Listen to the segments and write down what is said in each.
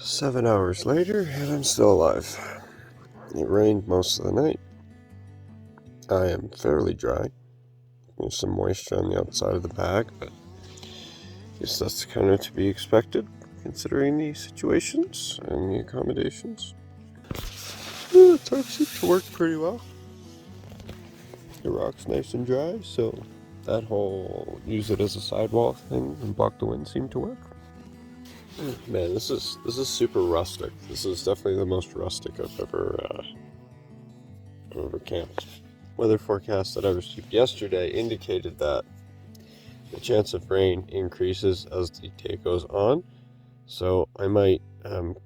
7 hours later, and I'm still alive. It rained most of the night. I am fairly dry. There's some moisture on the outside of the bag, but I guess that's kind of to be expected, considering the situations and the accommodations. The tarp seems to work pretty well. The rock's nice and dry, so that whole use it as a sidewall thing and block the wind seemed to work. Man, this is super rustic. This is definitely the most rustic I've ever camped. Weather forecast that I received yesterday indicated that the chance of rain increases as the day goes on. So I might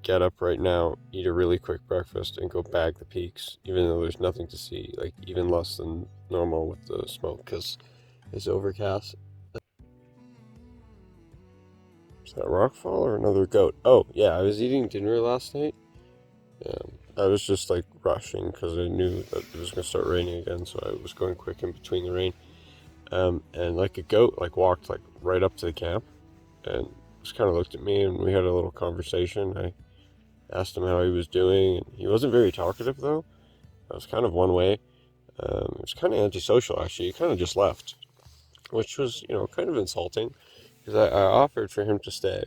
get up right now, eat a really quick breakfast, and go bag the peaks, even though there's nothing to see, like even less than normal with the smoke, because it's overcast. Is that a rock fall or another goat? Oh, yeah, I was eating dinner last night. I was just like rushing because I knew that it was going to start raining again, so I was going quick in between the rain. And like a goat, like walked like right up to the camp and just kind of looked at me, and we had a little conversation. I asked him how he was doing, and he wasn't very talkative though. I was kind of one way. It was kind of antisocial actually. He kind of just left, which was, kind of insulting because I offered for him to stay,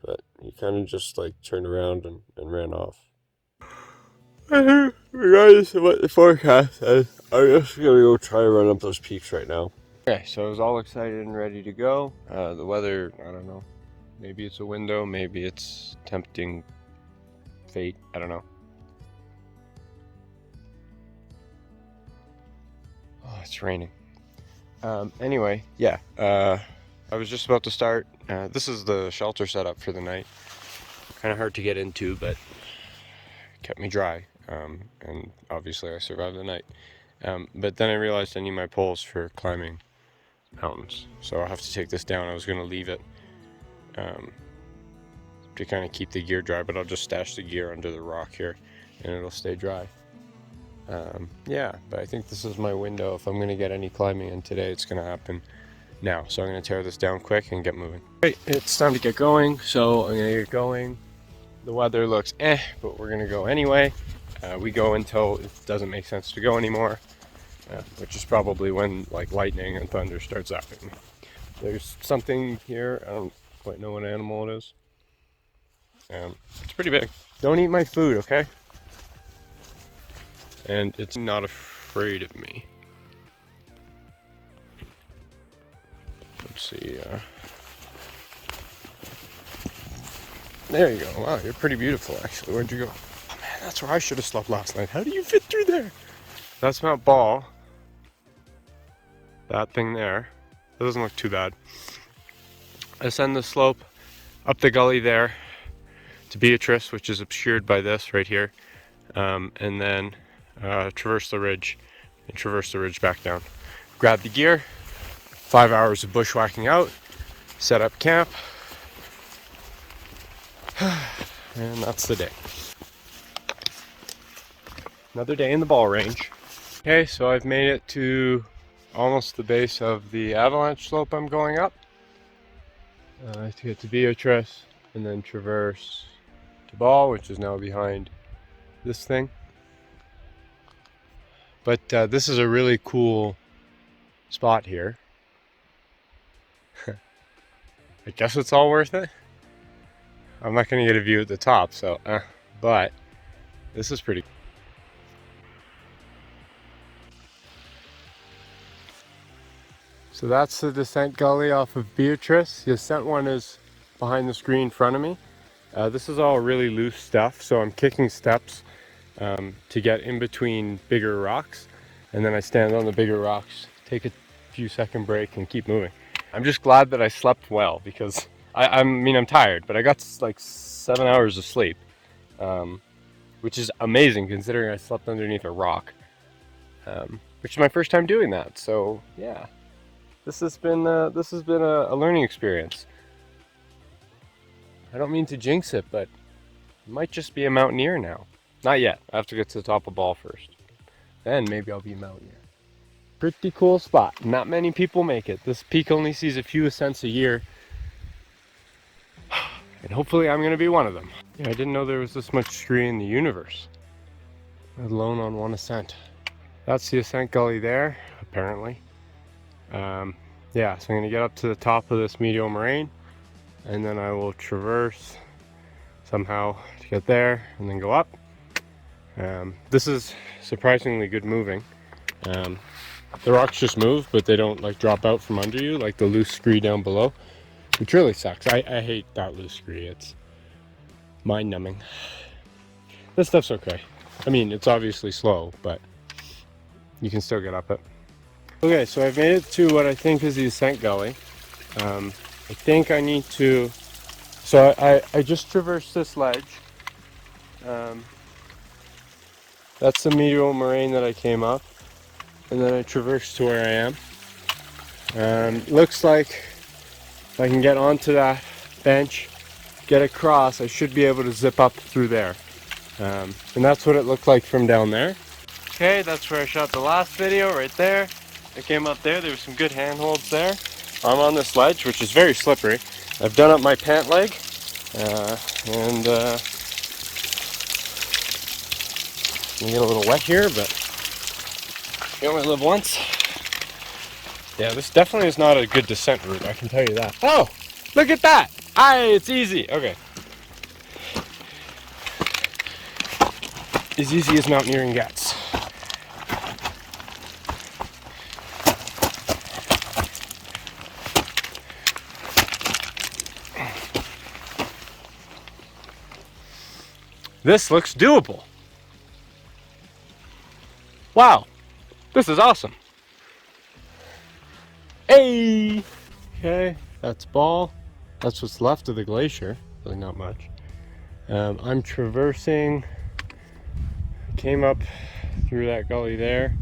but he kind of just like turned around and ran off. Regardless of what the forecast says, I'm just gonna go try to run up those peaks right now. Okay, so I was all excited and ready to go. The weather, I don't know. Maybe it's a window, maybe it's tempting fate, I don't know. Oh, it's raining. Anyway, yeah, I was just about to start. This is the shelter setup for the night. Kind of hard to get into, but kept me dry. And obviously I survived the night. But then I realized I need my poles for climbing mountains. So I'll have to take this down. I was going to leave it to kind of keep the gear dry, but I'll just stash the gear under the rock here and it'll stay dry. Yeah, but I think this is my window. If I'm going to get any climbing in today, it's going to happen now. So I'm going to tear this down quick and get moving. Right, it's time to get going. So I'm going to get going. The weather looks but we're going to go anyway. We go until it doesn't make sense to go anymore, which is probably when like lightning and thunder starts happening. There's something here. I don't quite know what animal it is. It's pretty big. Don't eat my food, okay? And it's not afraid of me. Let's see. There you go. Wow, you're pretty beautiful, actually. Where'd you go? Oh man, that's where I should have slept last night. How do you fit through there? That's Mount Ball. That thing there. That doesn't look too bad. Ascend the slope up the gully there to Beatrice, which is obscured by this right here, and then traverse the ridge and traverse the ridge back down. Grab the gear, 5 hours of bushwhacking out, set up camp, and that's the day. Another day in the Ball range. Okay, so I've made it to almost the base of the avalanche slope I'm going up. To get to Beatrice and then traverse to Ball, which is now behind this thing. But this is a really cool spot here. I guess it's all worth it. I'm not going to get a view at the top, so but this is pretty. So that's the descent gully off of Beatrice. The ascent one is behind the screen in front of me. This is all really loose stuff, so I'm kicking steps to get in between bigger rocks, and then I stand on the bigger rocks, take a few second break, and keep moving. I'm just glad that I slept well, because I'm tired, but I got like 7 hours of sleep, which is amazing considering I slept underneath a rock, which is my first time doing that. So yeah, this has been a learning experience. I don't mean to jinx it, but I might just be a mountaineer now. Not yet. I have to get to the top of Ball first. Then maybe I'll be a mountaineer. Pretty cool spot. Not many people make it. This peak only sees a few ascents a year. And hopefully I'm going to be one of them. Yeah, I didn't know there was this much scree in the universe, let alone on one ascent. That's the ascent gully there, apparently. Yeah, so I'm gonna get up to the top of this medial moraine, and then I will traverse somehow to get there and then go up. This is surprisingly good moving. The rocks just move, but they don't like drop out from under you like the loose scree down below, which really sucks. I hate that loose scree. It's mind numbing. This stuff's okay. I mean, it's obviously slow, but you can still get up it. Okay, so I've made it to what I think is the ascent gully. I think I need to, so I just traversed this ledge. That's the medial moraine that I came up, and then I traversed to where I am. Looks like if I can get onto that bench, get across, I should be able to zip up through there. And that's what it looked like from down there. Okay, that's where I shot the last video, right there. I came up there, there were some good handholds there. I'm on this ledge, which is very slippery. I've done up my pant leg, and you get a little wet here, but you only live once. Yeah, this definitely is not a good descent route, I can tell you that. Oh, look at that! It's easy. Okay. As easy as mountaineering gets. This looks doable. Wow, this is awesome. Hey! Okay, that's Ball. That's what's left of the glacier. Really not much. I'm traversing, came up through that gully there,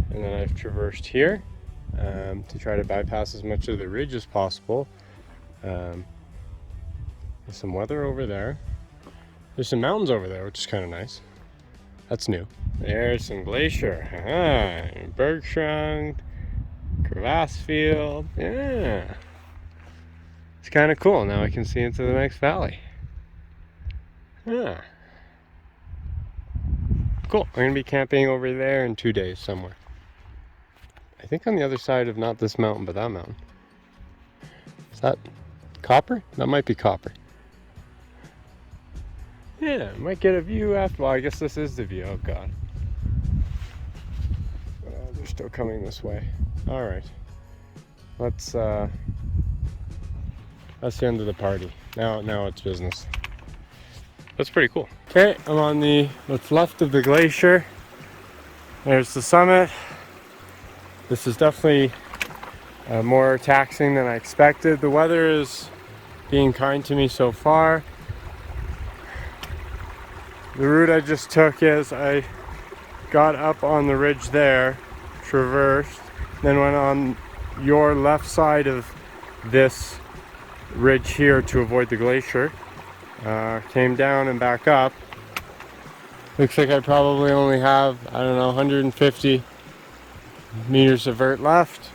and then I've traversed here to try to bypass as much of the ridge as possible. There's some weather over there. There's some mountains over there, which is kind of nice. That's new. There's some glacier. Bergschrund, crevasse field. Yeah. It's kind of cool. Now I can see into the next valley. Yeah. Cool. I'm going to be camping over there in 2 days somewhere. I think on the other side of not this mountain, but that mountain. Is that copper? That might be copper. Yeah, might get a view after. Well, I guess this is the view. Oh god. They're still coming this way. All right. That's the end of the party. Now it's business. That's pretty cool. Okay, I'm on what's left of the glacier. There's the summit. This is definitely more taxing than I expected. The weather is being kind to me so far. The route I just took is I got up on the ridge there, traversed, then went on your left side of this ridge here to avoid the glacier. Came down and back up. Looks like I probably only have, I don't know, 150 meters of vert left.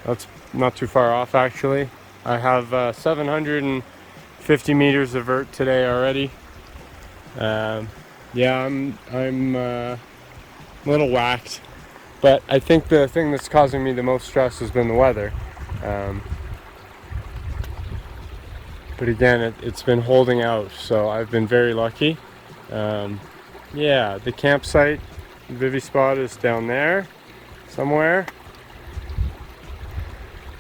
That's not too far off actually. I have 750 meters of vert today already. Yeah, I'm a little whacked, but I think the thing that's causing me the most stress has been the weather. But again, it's been holding out, so I've been very lucky. Yeah, the campsite, the bivy spot is down there somewhere.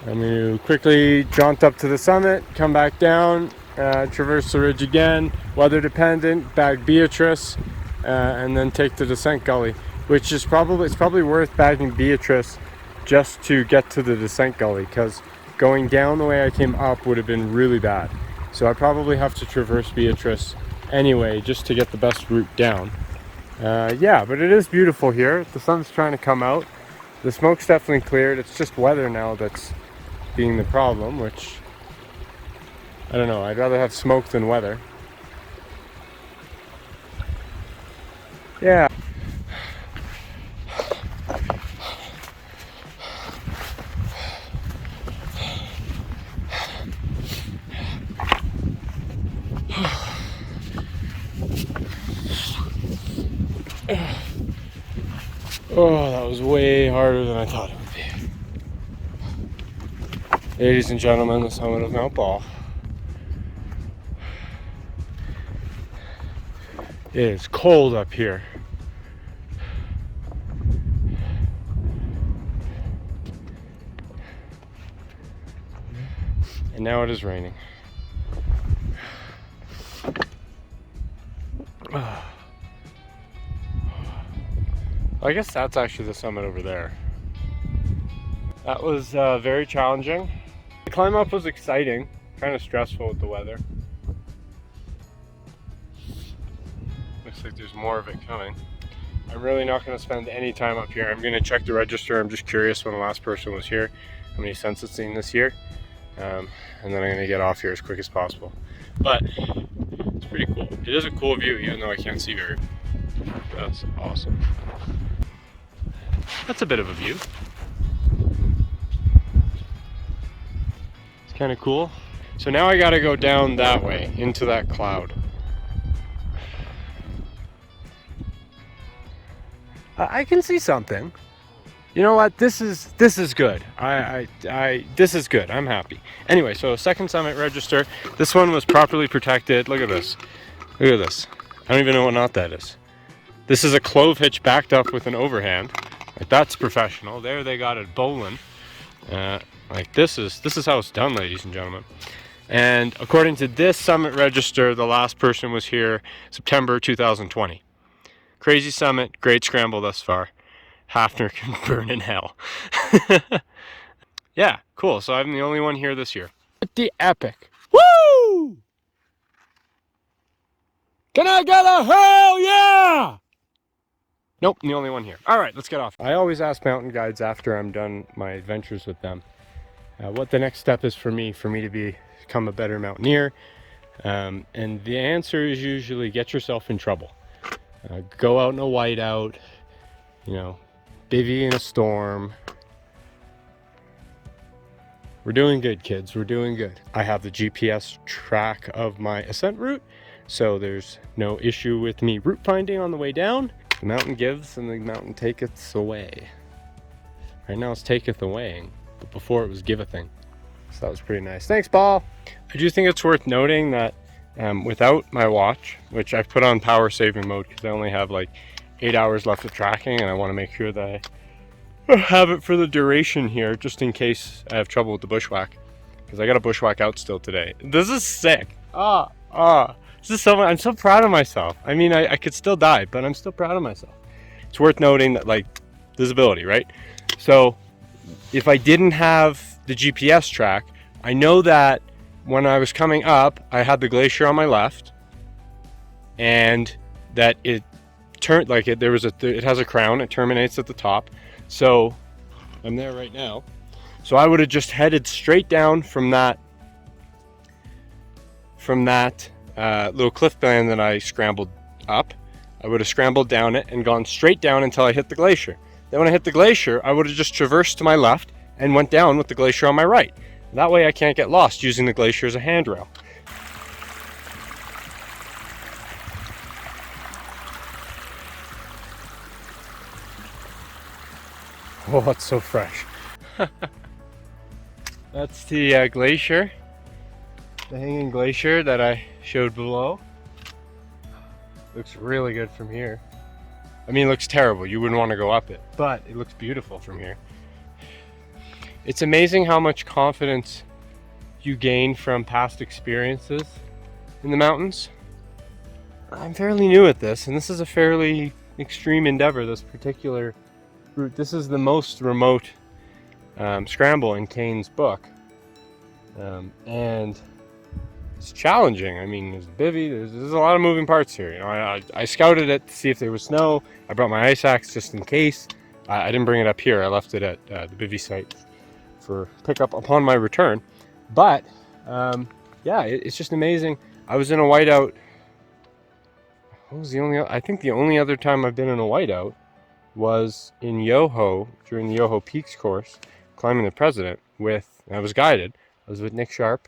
I'm going to quickly jaunt up to the summit, come back down, traverse the ridge again, weather dependent, bag Beatrice, and then take the descent gully, which is probably worth bagging Beatrice just to get to the descent gully, because going down the way I came up would have been really bad. So I probably have to traverse Beatrice anyway just to get the best route down. Yeah, but it is beautiful here. The sun's trying to come out. The smoke's definitely cleared. It's just weather now that's being the problem, which I don't know. I'd rather have smoke than weather. Yeah. Oh, that was way harder than I thought it would be. Ladies and gentlemen, the summit of Mount Ball. It is cold up here. And now it is raining. I guess that's actually the summit over there. That was very challenging. The climb up was exciting, kind of stressful with the weather. Looks like there's more of it coming. I'm really not going to spend any time up here. I'm going to check the register. I'm just curious when the last person was here, how many suns it's seen this year. And then I'm going to get off here as quick as possible. But it's pretty cool. It is a cool view, even though I can't see very well. That's awesome. That's a bit of a view. It's kind of cool. So now I got to go down that way into that cloud. I can see something. You know what? This is good. This is good. I'm happy. Anyway, so second summit register. This one was properly protected. Look at this. Look at this. I don't even know what knot that is. This is a clove hitch backed up with an overhand. Like, that's professional. There they got it bowling. Like this is how it's done, ladies and gentlemen. And according to this summit register, the last person was here September 2020. Crazy summit, great scramble thus far. Hafner can burn in hell. Yeah, cool. So I'm the only one here this year. The epic. Woo! Can I get a hell yeah? Nope, I'm the only one here. All right, let's get off. I always ask mountain guides after I'm done my adventures with them what the next step is for me to become a better mountaineer. And the answer is usually get yourself in trouble. Go out in a whiteout, you know, bivy in a storm. We're doing good, kids. We're doing good. I have the GPS track of my ascent route, so there's no issue with me route finding on the way down. The mountain gives and the mountain taketh away. Right now it's taketh away, but before it was givething. So that was pretty nice. Thanks, Ball. I do think it's worth noting that without my watch, which I've put on power saving mode because I only have like 8 hours left of tracking, and I want to make sure that I have it for the duration here, just in case I have trouble with the bushwhack, because I got a bushwhack out still today. This is sick. This is so much. I'm so proud of myself. I mean, I could still die, but I'm still proud of myself. It's worth noting that, like, visibility, right? So if I didn't have the GPS track, I know that when I was coming up, I had the glacier on my left, and that it turned like it has a crown. It terminates at the top. So I'm there right now. So I would have just headed straight down from that little cliff band that I scrambled up. I would have scrambled down it and gone straight down until I hit the glacier. Then when I hit the glacier, I would have just traversed to my left and went down with the glacier on my right. That way I can't get lost using the glacier as a handrail. Oh, it's so fresh. That's the glacier, the hanging glacier that I showed below. Looks really good from here. I mean, it looks terrible. You wouldn't want to go up it, but it looks beautiful from here. It's amazing how much confidence you gain from past experiences in the mountains. I'm fairly new at this, and this is a fairly extreme endeavor, this particular route. This is the most remote scramble in Kane's book, and it's challenging. I mean, there's a bivy, there's a lot of moving parts here. You know, I scouted it to see if there was snow. I brought my ice axe just in case. I didn't bring it up here. I left it at the bivy site for pickup upon my return. But yeah, it's just amazing. I was in a whiteout. I think the only other time I've been in a whiteout was in Yoho during the Yoho Peaks course, climbing the President I was guided. I was with Nick Sharp,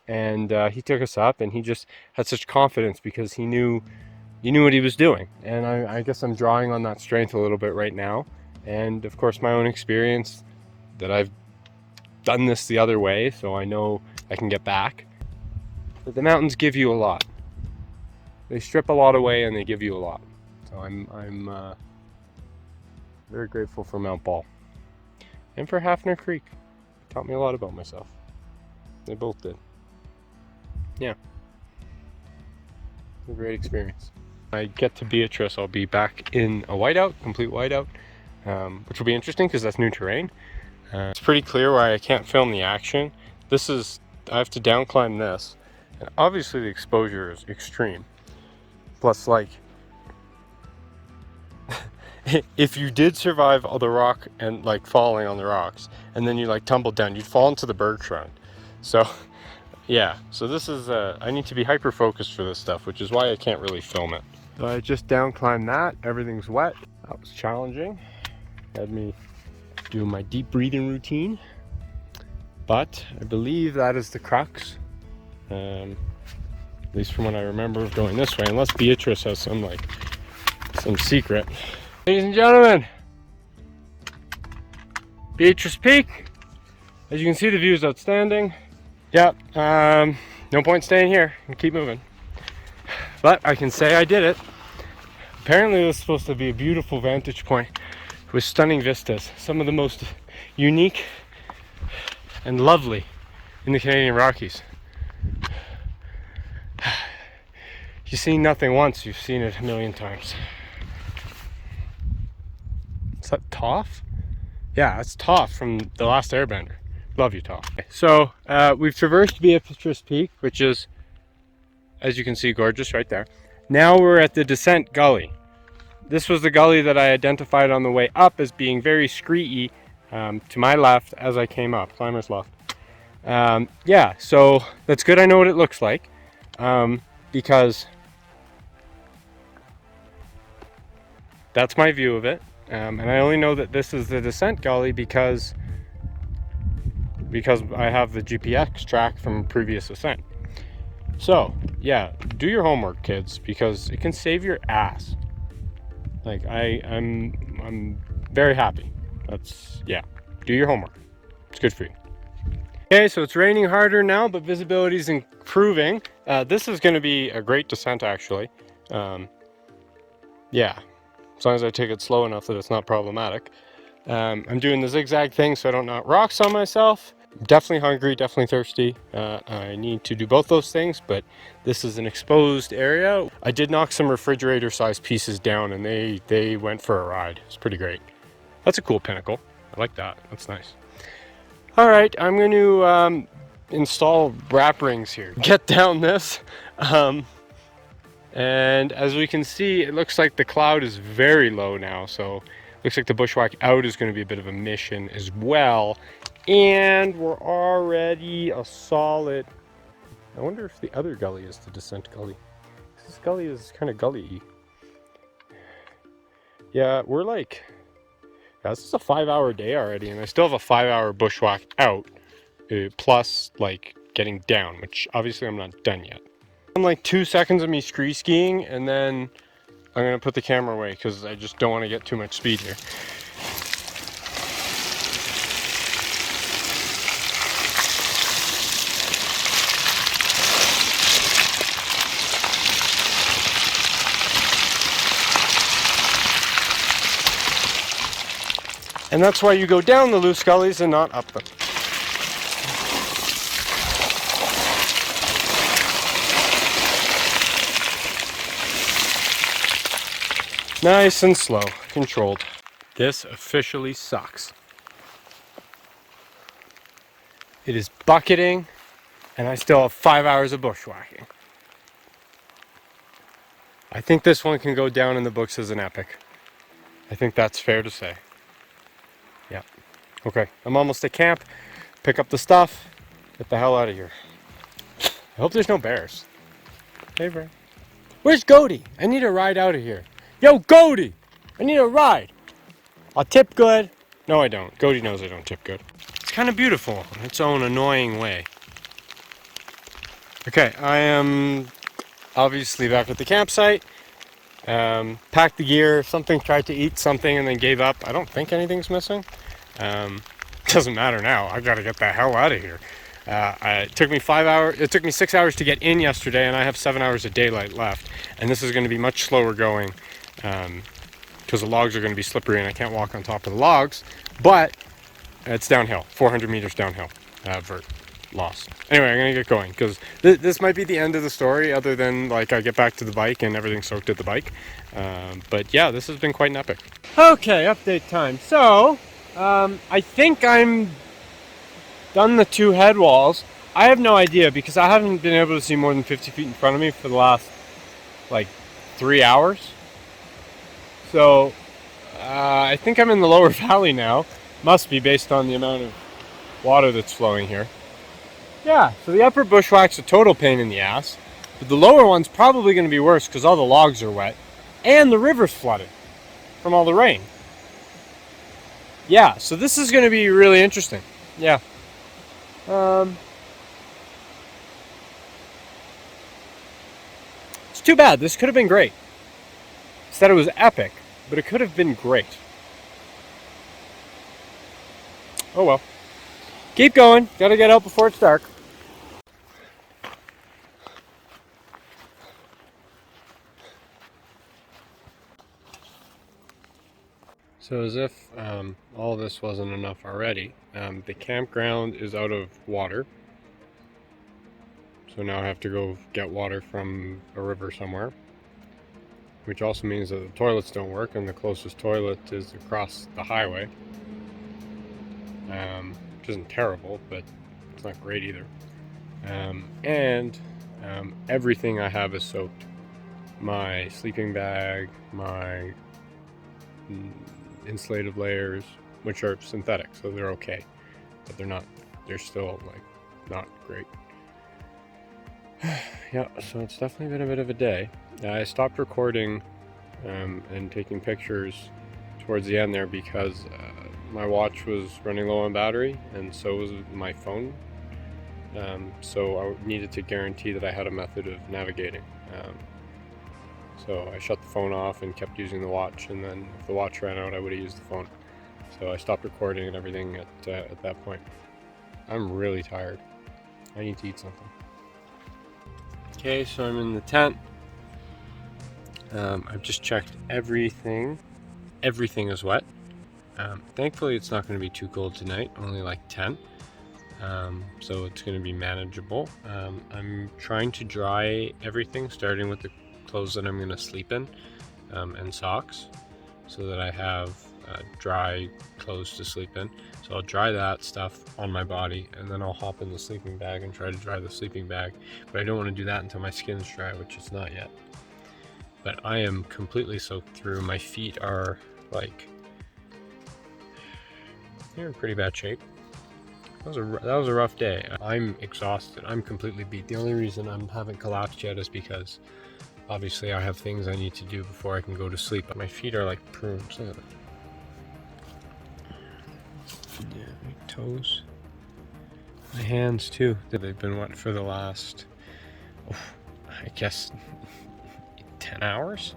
and he took us up, and he just had such confidence because he knew he knew what he was doing. And I guess I'm drawing on that strength a little bit right now. And of course my own experience that I've done this the other way, so I know I can get back. But the mountains give you a lot. They strip a lot away and they give you a lot. So I'm very grateful for Mount Ball. And for Hafner Creek. It taught me a lot about myself. They both did. Yeah. A great experience. When I get to Beatrice, I'll be back in a whiteout, complete whiteout, which will be interesting because that's new terrain. It's pretty clear why I can't film the action. I have to down climb this, and obviously the exposure is extreme. Plus, like, if you did survive all the rock and like falling on the rocks, and then you like tumbled down, you'd fall into the bergschrund. So, yeah. So this is I need to be hyper focused for this stuff, which is why I can't really film it. So I just down climbed that. Everything's wet. That was challenging. Had me do my deep breathing routine, but I believe that is the crux. At least from what I remember of going this way, unless Beatrice has some secret. Ladies and gentlemen, Beatrice Peak. As you can see, the view is outstanding. Yeah, no point staying here and keep moving. But I can say I did it. Apparently this is supposed to be a beautiful vantage point with stunning vistas. Some of the most unique and lovely in the Canadian Rockies. You've seen nothing once, you've seen it a million times. Is that Toph? Yeah, that's Toph from The Last Airbender. Love you, Toph. So we've traversed Beatrice Peak, which is, as you can see, gorgeous right there. Now we're at the descent gully. This was the gully that I identified on the way up as being very scree-y to my left as I came up, climber's left. Yeah, so that's good I know what it looks like, because that's my view of it. And I only know that this is the descent gully because I have the GPX track from a previous ascent. So yeah, do your homework, kids, because it can save your ass. Like I'm very happy. Yeah, do your homework. It's good for you. Okay, so it's raining harder now, but visibility is improving. This is going to be a great descent, actually. Yeah, as long as I take it slow enough that it's not problematic. I'm doing the zigzag thing so I don't knock rocks on myself. I'm definitely hungry, definitely thirsty. I need to do both those things, but this is an exposed area. I did knock some refrigerator-sized pieces down, and they went for a ride. It's pretty great. That's a cool pinnacle. I like that. That's nice. All right, I'm going to install wrap rings here. Get down this. And as we can see, it looks like the cloud is very low now, so looks like the bushwhack out is going to be a bit of a mission as well. And we're already a solid... I wonder if the other gully is the descent gully. This gully is kind of gully-y. Yeah, we're like... Yeah, this is a 5-hour day already, and I still have a 5-hour bushwhack out, plus like getting down, which obviously I'm not done yet. I'm like 2 seconds of me scree skiing, and then I'm gonna put the camera away because I just don't want to get too much speed here. And that's why you go down the loose gullies and not up them. Nice and slow, controlled. This officially sucks. It is bucketing, and I still have 5 hours of bushwhacking. I think this one can go down in the books as an epic. I think that's fair to say. Yeah. Okay, I'm almost at camp. Pick up the stuff. Get the hell out of here. I hope there's no bears. Hey, Brian. Where's Goaty? I need a ride out of here. Yo, Goaty! I need a ride. I'll tip good. No, I don't. Goaty knows I don't tip good. It's kind of beautiful in its own annoying way. Okay, I am obviously back at the campsite. Packed the gear, something tried to eat something and then gave up. I don't think anything's missing. Doesn't matter now. I gotta get the hell out of here. It took me 5 hours. It took me 6 hours to get in yesterday, and I have 7 hours of daylight left. And this is going to be much slower going because the logs are going to be slippery, and I can't walk on top of the logs. But it's downhill, 400 meters downhill. Vert lost. Anyway, I'm gonna get going because this might be the end of the story. Other than like I get back to the bike and everything's soaked at the bike. But yeah, this has been quite an epic. Okay, update time. So I think I'm done the 2 head walls. I have no idea because I haven't been able to see more than 50 feet in front of me for the last like 3 hours. So I think I'm in the lower valley now. Must be based on the amount of water that's flowing here. Yeah, so the upper bushwhack's a total pain in the ass, but the lower one's probably going to be worse because all the logs are wet and the river's flooded from all the rain. Yeah, so this is going to be really interesting. Yeah. It's too bad. This could have been great. Said it was epic, but it could have been great. Oh well. Keep going. Gotta get out before it's dark. So as if all this wasn't enough already, the campground is out of water. So now I have to go get water from a river somewhere. Which also means that the toilets don't work, and the closest toilet is across the highway. Which isn't terrible, but it's not great either. And everything I have is soaked. My sleeping bag, my insulative layers, which are synthetic, so they're okay, but they're still like not great. Yeah, so it's definitely been a bit of a day. I stopped recording and taking pictures towards the end there because my watch was running low on battery, and so was my phone. So I needed to guarantee that I had a method of navigating. So I shut the phone off and kept using the watch, and then if the watch ran out, I would have used the phone. So I stopped recording and everything at that point. I'm really tired. I need to eat something. Okay, so I'm in the tent. I've just checked everything. Everything is wet. Thankfully, it's not going to be too cold tonight, only like 10. So it's going to be manageable. I'm trying to dry everything, starting with the clothes that I'm going to sleep in and socks, so that I have dry clothes to sleep in. So I'll dry that stuff on my body, and then I'll hop in the sleeping bag and try to dry the sleeping bag. But I don't want to do that until my skin's dry, which it's not yet. But I am completely soaked through. My feet are like, they're in pretty bad shape. That was a rough day. I'm exhausted. I'm completely beat. The only reason I haven't collapsed yet is because obviously I have things I need to do before I can go to sleep. But my feet are like prunes. Look at them. Yeah, my toes. My hands too. They've been wet for the last, I guess, 10 hours?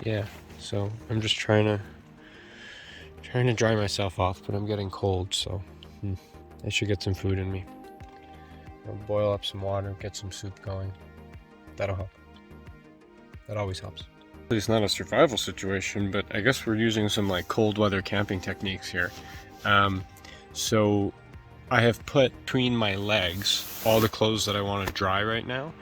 Yeah, so I'm just trying to dry myself off, but I'm getting cold, so I should get some food in me. I'll boil up some water, get some soup going. That'll help. That always helps. It's not a survival situation, but I guess we're using some like cold weather camping techniques here. So I have put between my legs all the clothes that I want to dry right now.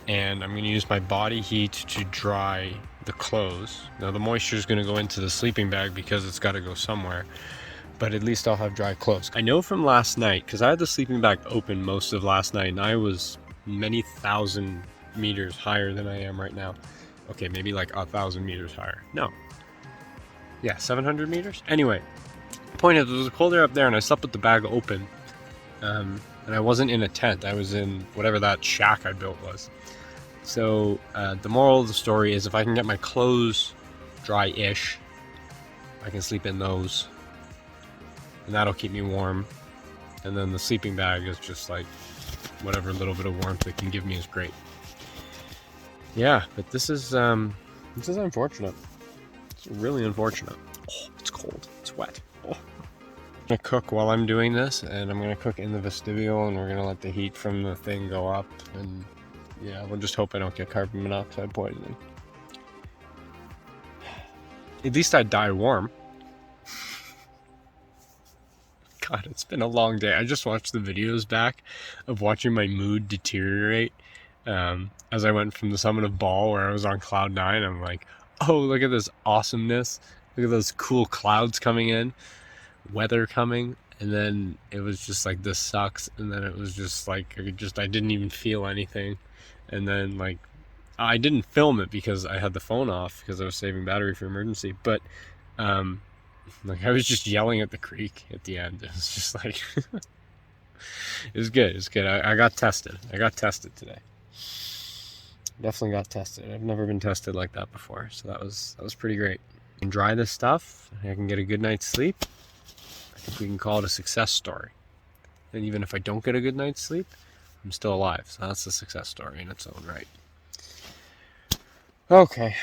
And I'm going to use my body heat to dry the clothes. Now the moisture is going to go into the sleeping bag because it's got to go somewhere, but at least I'll have dry clothes. I know from last night, because I had the sleeping bag open most of last night, and I was many thousand meters higher than I am right now. Okay, maybe like 1,000 meters higher. No. Yeah, 700 meters? Anyway, the point is, it was colder up there, and I slept with the bag open. And I wasn't in a tent. I was in whatever that shack I built was. So the moral of the story is if I can get my clothes dry-ish, I can sleep in those. And that'll keep me warm. And then the sleeping bag is just like whatever little bit of warmth it can give me is great. Yeah, but this is unfortunate. It's really unfortunate. Oh, it's cold. It's wet. Oh. I'm gonna cook while I'm doing this, and I'm gonna cook in the vestibule, and we're gonna let the heat from the thing go up, and yeah, we'll just hope I don't get carbon monoxide poisoning. At least I'd die warm. God, it's been a long day. I just watched the videos back of watching my mood deteriorate as I went from the summit of Ball, where I was on cloud 9. I'm like, oh, look at this awesomeness. Look at those cool clouds coming in, weather coming. And then it was just like, this sucks. And then it was just like, I didn't even feel anything. And then like, I didn't film it because I had the phone off because I was saving battery for emergency. But like, I was just yelling at the creek at the end. It was just like, it was good. It was good. I got tested. I got tested today. Definitely got tested. I've never been tested like that before, so that was pretty great. I can dry this stuff. I can get a good night's sleep. I think we can call it a success story. And even if I don't get a good night's sleep, I'm still alive. So that's a success story in its own right. Okay.